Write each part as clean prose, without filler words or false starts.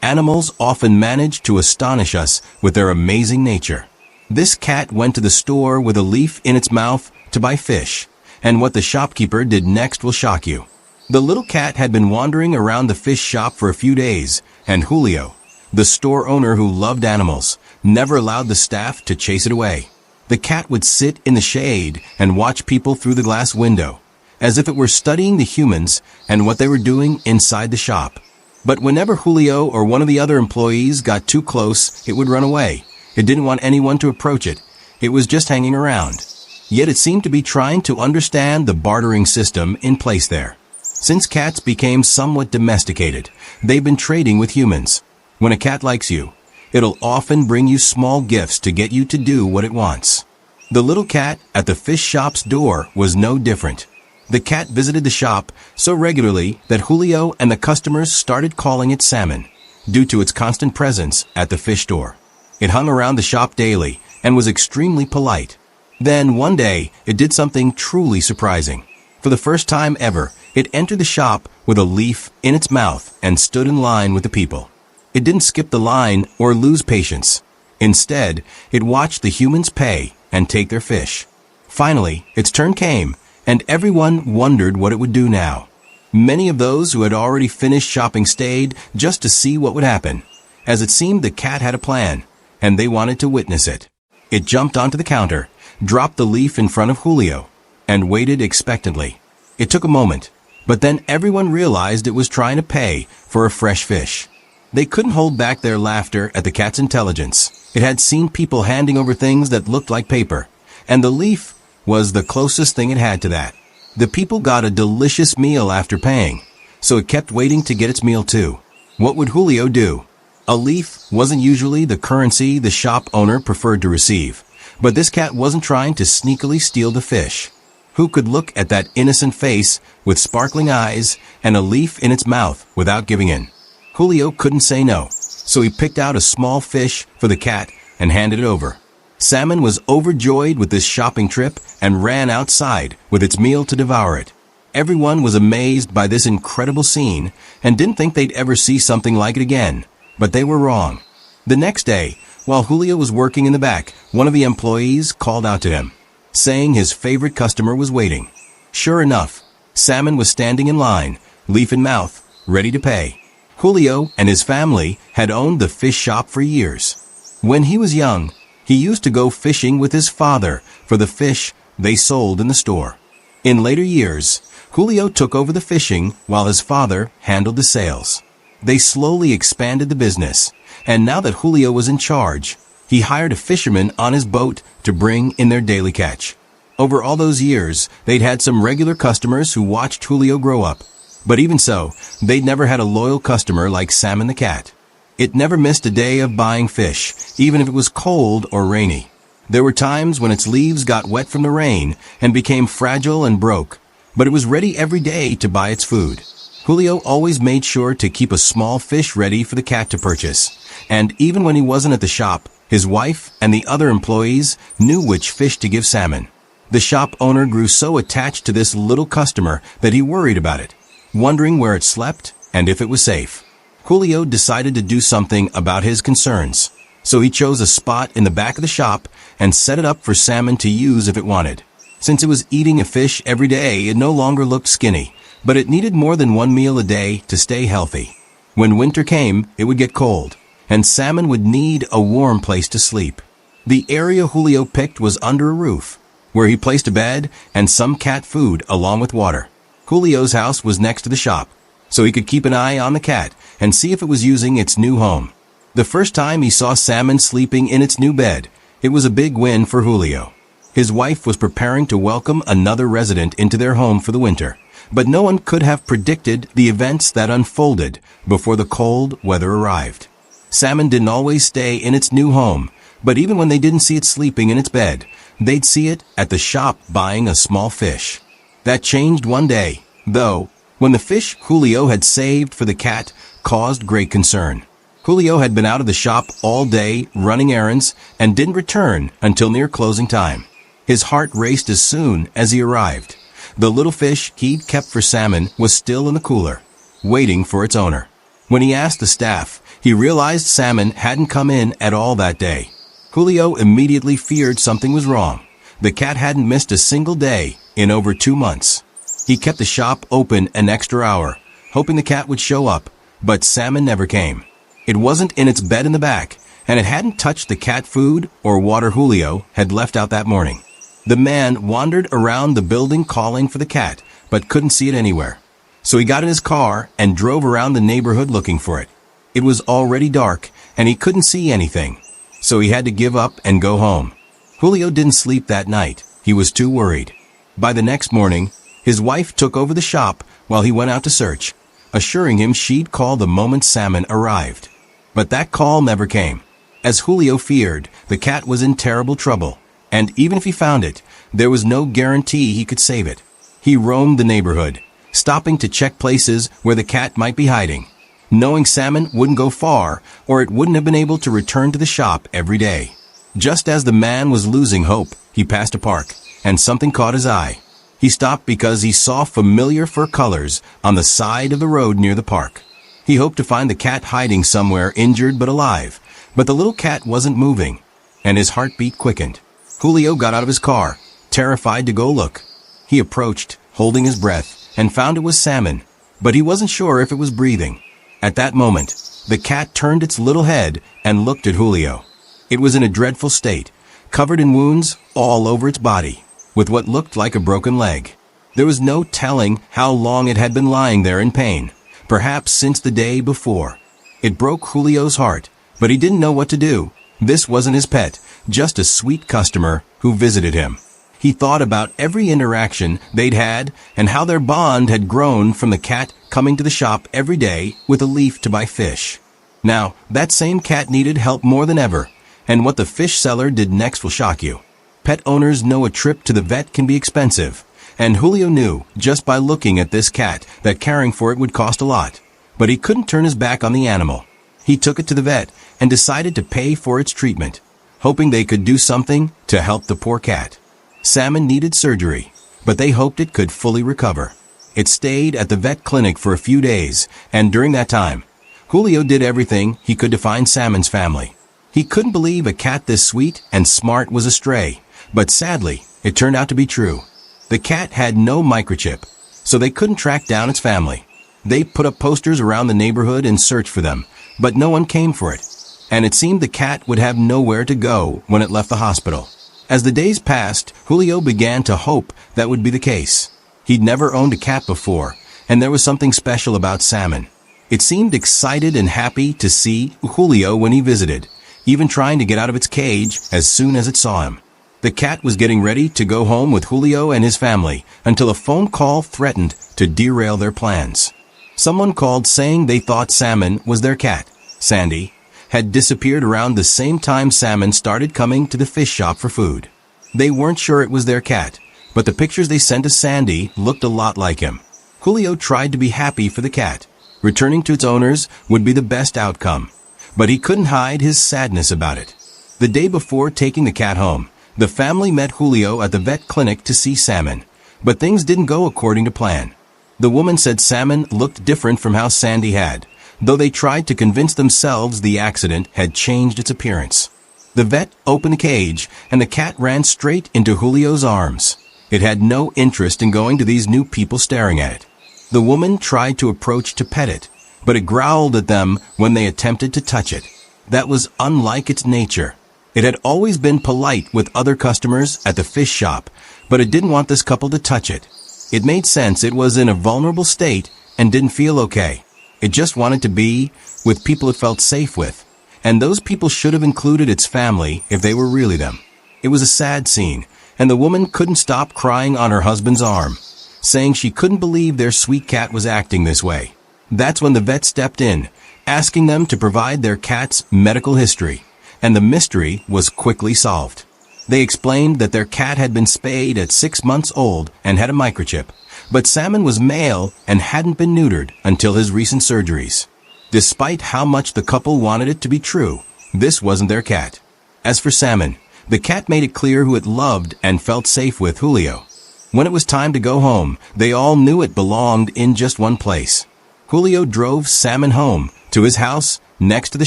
Animals often manage to astonish us with their amazing nature. This cat went to the store with a leaf in its mouth to buy fish, and what the shopkeeper did next will shock you. The little cat had been wandering around the fish shop for a few days, and Julio, the store owner who loved animals, never allowed the staff to chase it away. The cat would sit in the shade and watch people through the glass window, as if it were studying the humans and what they were doing inside the shop. But whenever Julio or one of the other employees got too close, it would run away. It didn't want anyone to approach it. It was just hanging around. Yet it seemed to be trying to understand the bartering system in place there. Since cats became somewhat domesticated, they've been trading with humans. When a cat likes you, it'll often bring you small gifts to get you to do what it wants. The little cat at the fish shop's door was no different. The cat visited the shop so regularly that Julio and the customers started calling it Salmon, due to its constant presence at the fish store. It hung around the shop daily and was extremely polite. Then one day, it did something truly surprising. For the first time ever, it entered the shop with a leaf in its mouth and stood in line with the people. It didn't skip the line or lose patience. Instead, it watched the humans pay and take their fish. Finally, its turn came, and everyone wondered what it would do now. Many of those who had already finished shopping stayed just to see what would happen, as it seemed the cat had a plan, and they wanted to witness it. It jumped onto the counter, dropped the leaf in front of Julio, and waited expectantly. It took a moment, but then everyone realized it was trying to pay for a fresh fish. They couldn't hold back their laughter at the cat's intelligence. It had seen people handing over things that looked like paper, and the leaf was the closest thing it had to that. The people got a delicious meal after paying, so it kept waiting to get its meal too. What would Julio do? A leaf wasn't usually the currency the shop owner preferred to receive, but this cat wasn't trying to sneakily steal the fish. Who could look at that innocent face with sparkling eyes and a leaf in its mouth without giving in? Julio couldn't say no, so he picked out a small fish for the cat and handed it over. Salmon was overjoyed with this shopping trip and ran outside with its meal to devour it. Everyone was amazed by this incredible scene and didn't think they'd ever see something like it again, but they were wrong. The next day, while Julio was working in the back, one of the employees called out to him, saying his favorite customer was waiting. Sure enough, Salmon was standing in line, leaf in mouth, ready to pay. Julio and his family had owned the fish shop for years. When he was young, he used to go fishing with his father for the fish they sold in the store. In later years, Julio took over the fishing while his father handled the sales. They slowly expanded the business, and now that Julio was in charge, he hired a fisherman on his boat to bring in their daily catch. Over all those years, they'd had some regular customers who watched Julio grow up. But even so, they'd never had a loyal customer like Salmon the cat. It never missed a day of buying fish, even if it was cold or rainy. There were times when its leaves got wet from the rain and became fragile and broke, but it was ready every day to buy its food. Julio always made sure to keep a small fish ready for the cat to purchase, and even when he wasn't at the shop, his wife and the other employees knew which fish to give Salmon. The shop owner grew so attached to this little customer that he worried about it, wondering where it slept and if it was safe. Julio decided to do something about his concerns, so he chose a spot in the back of the shop and set it up for Salmon to use if it wanted. Since it was eating a fish every day, it no longer looked skinny, but it needed more than one meal a day to stay healthy. When winter came, it would get cold, and Salmon would need a warm place to sleep. The area Julio picked was under a roof, where he placed a bed and some cat food along with water. Julio's house was next to the shop, so he could keep an eye on the cat and see if it was using its new home. The first time he saw Salmon sleeping in its new bed, it was a big win for Julio. His wife was preparing to welcome another resident into their home for the winter, but no one could have predicted the events that unfolded before the cold weather arrived. Salmon didn't always stay in its new home, but even when they didn't see it sleeping in its bed, they'd see it at the shop buying a small fish. That changed one day, though, when the fish Julio had saved for the cat caused great concern. Julio had been out of the shop all day running errands and didn't return until near closing time. His heart raced as soon as he arrived. The little fish he'd kept for Salmon was still in the cooler, waiting for its owner. When he asked the staff He realized Salmon hadn't come in at all that day. Julio immediately feared something was wrong. The cat hadn't missed a single day in over 2 months. He kept the shop open an extra hour, hoping the cat would show up, but Salmon never came. It wasn't in its bed in the back, and it hadn't touched the cat food or water Julio had left out that morning. The man wandered around the building calling for the cat, but couldn't see it anywhere. So he got in his car and drove around the neighborhood looking for it. It was already dark, and he couldn't see anything, so he had to give up and go home. Julio didn't sleep that night. He was too worried. By the next morning, his wife took over the shop while he went out to search, assuring him she'd call the moment Salmon arrived. But that call never came. As Julio feared, the cat was in terrible trouble, and even if he found it, there was no guarantee he could save it. He roamed the neighborhood, stopping to check places where the cat might be hiding, knowing Salmon wouldn't go far or it wouldn't have been able to return to the shop every day. Just as the man was losing hope, he passed a park, and something caught his eye. He stopped because he saw familiar fur colors on the side of the road near the park. He hoped to find the cat hiding somewhere injured but alive, but the little cat wasn't moving, and his heartbeat quickened. Julio got out of his car, terrified to go look. He approached, holding his breath, and found it was Salmon, but he wasn't sure if it was breathing. At that moment, the cat turned its little head and looked at Julio. It was in a dreadful state, covered in wounds all over its body, with what looked like a broken leg. There was no telling how long it had been lying there in pain, perhaps since the day before. It broke Julio's heart, but he didn't know what to do. This wasn't his pet, just a sweet customer who visited him. He thought about every interaction they'd had and how their bond had grown from the cat coming to the shop every day with a leaf to buy fish. Now, that same cat needed help more than ever, and what the fish seller did next will shock you. Pet owners know a trip to the vet can be expensive, and Julio knew, just by looking at this cat, that caring for it would cost a lot. But he couldn't turn his back on the animal. He took it to the vet and decided to pay for its treatment, hoping they could do something to help the poor cat. Salmon needed surgery, but they hoped it could fully recover. It stayed at the vet clinic for a few days, and during that time, Julio did everything he could to find Salmon's family. He couldn't believe a cat this sweet and smart was a stray, but sadly, it turned out to be true. The cat had no microchip, so they couldn't track down its family. They put up posters around the neighborhood and searched for them, but no one came for it, and it seemed the cat would have nowhere to go when it left the hospital. As the days passed, Julio began to hope that would be the case. He'd never owned a cat before, and there was something special about Salmon. It seemed excited and happy to see Julio when he visited, even trying to get out of its cage as soon as it saw him. The cat was getting ready to go home with Julio and his family until a phone call threatened to derail their plans. Someone called saying they thought Salmon was their cat. Sandy had disappeared around the same time Salmon started coming to the fish shop for food. They weren't sure it was their cat, but the pictures they sent to Sandy looked a lot like him. Julio tried to be happy for the cat. Returning to its owners would be the best outcome, but he couldn't hide his sadness about it. The day before taking the cat home, the family met Julio at the vet clinic to see Salmon, but things didn't go according to plan. The woman said Salmon looked different from how Sandy had, though they tried to convince themselves the accident had changed its appearance. The vet opened the cage, and the cat ran straight into Julio's arms. It had no interest in going to these new people staring at it. The woman tried to approach to pet it, but it growled at them when they attempted to touch it. That was unlike its nature. It had always been polite with other customers at the fish shop, but it didn't want this couple to touch it. It made sense it was in a vulnerable state and didn't feel okay. It just wanted to be with people it felt safe with, and those people should have included its family if they were really them. It was a sad scene, and the woman couldn't stop crying on her husband's arm, saying she couldn't believe their sweet cat was acting this way. That's when the vet stepped in, asking them to provide their cat's medical history, and the mystery was quickly solved. They explained that their cat had been spayed at 6 months old and had a microchip, but Salmon was male and hadn't been neutered until his recent surgeries. Despite how much the couple wanted it to be true, this wasn't their cat. As for Salmon, the cat made it clear who it loved and felt safe with: Julio. When it was time to go home, they all knew it belonged in just one place. Julio drove Salmon home to his house next to the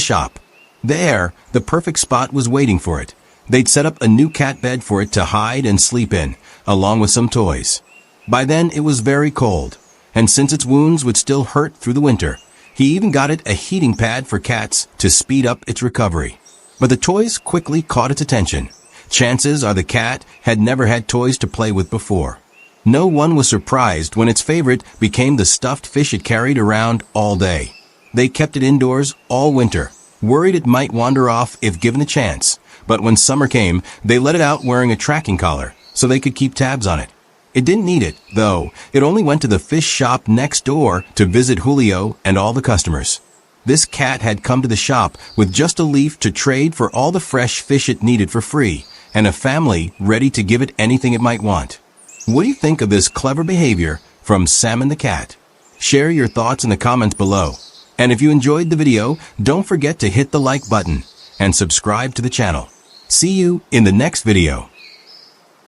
shop. There, the perfect spot was waiting for it. They'd set up a new cat bed for it to hide and sleep in, along with some toys. By then, it was very cold, and since its wounds would still hurt through the winter, he even got it a heating pad for cats to speed up its recovery. But the toys quickly caught its attention. Chances are the cat had never had toys to play with before. No one was surprised when its favorite became the stuffed fish it carried around all day. They kept it indoors all winter, worried it might wander off if given a chance. But when summer came, they let it out wearing a tracking collar so they could keep tabs on it. It didn't need it, though. It only went to the fish shop next door to visit Julio and all the customers. This cat had come to the shop with just a leaf to trade for all the fresh fish it needed for free, and a family ready to give it anything it might want. What do you think of this clever behavior from Salmon the cat? Share your thoughts in the comments below. And if you enjoyed the video, don't forget to hit the like button and subscribe to the channel. See you in the next video.